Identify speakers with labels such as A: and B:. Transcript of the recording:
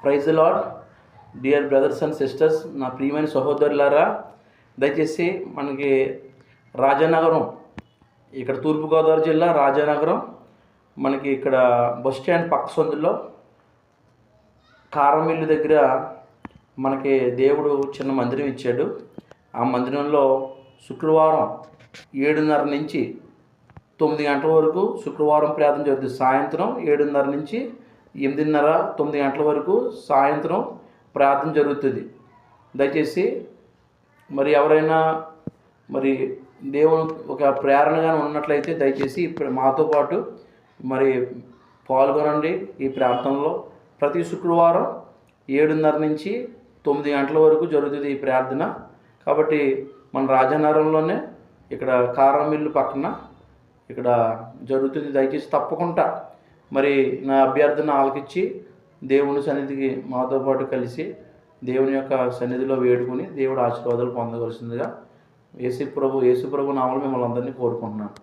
A: Praise the lord. Dear brothers and sisters, నా ప్రియమైన సహోదరులారా, దయచేసి మనకి రాజానగరం, ఇక్కడ తూర్పుగోదావరి జిల్లా రాజానగరం, మనకి ఇక్కడ బస్ స్టాండ్ పక్క సందులో కారం మిల్లు దగ్గర మనకి దేవుడు చిన్న మందిరం ఇచ్చాడు. ఆ మందిరంలో శుక్రవారం 7:30 నుంచి 9 గంటల వరకు శుక్రవారం ప్రార్థన జరుగుతుంది. సాయంత్రం 7:30 నుంచి 8:30, 9 గంటల వరకు సాయంత్రం ప్రార్థన జరుగుతుంది. దయచేసి మరి ఎవరైనా మరి దేవుని ఒక ప్రేరణగా ఉన్నట్లయితే దయచేసి ఇప్పుడు మాతో పాటు మరి పాల్గొనండి. ఈ ప్రార్థనలో ప్రతి శుక్రవారం 7:30 నుంచి 9 గంటల వరకు జరుగుతుంది ఈ ప్రార్థన. కాబట్టి మన రాజానగరంలోనే ఇక్కడ కారం మిల్లు పక్కన ఇక్కడ జరుగుతుంది. దయచేసి తప్పకుండా మరి నా అభ్యర్థన ఆలకించి దేవుని సన్నిధికి మాతో పాటు కలిసి దేవుని యొక్క సన్నిధిలో వేడుకొని దేవుడు ఆశీర్వాదాలు పొందవలసిందిగా యేసు ప్రభు నామములో మిమ్మల్ని అందరినీ కోరుకుంటున్నాను.